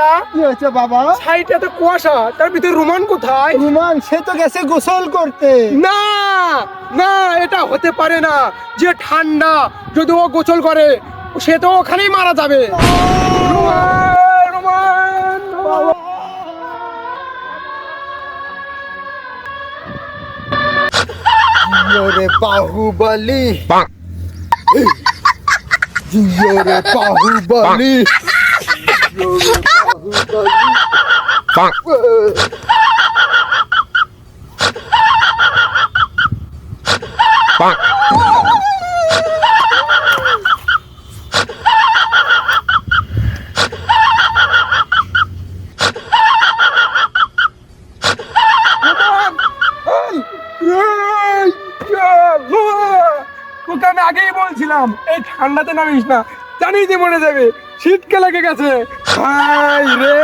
চাচা কি হয়েছে বাবা? সাইডে তো কুয়াশা, তার ভিতরে রোমান কোথায়? রুমান সে তো গেছে গোসল করতে। না না, এটা হতে পারে না, যে ঠান্ডা, যদি ও গোসল করে সে তো ওখানেই মারা যাবে। Roman, Roman, Roman. জিওরে বাহুবলি, জিওরে বাহুবলি, জিওরে বাহুবলি। তোকে আমি আগেই বলছিলাম এই ঠান্ডাতে নামিস না, জানিস যে মরে যাবে, শীতকে লেগে গেছে। হাই রে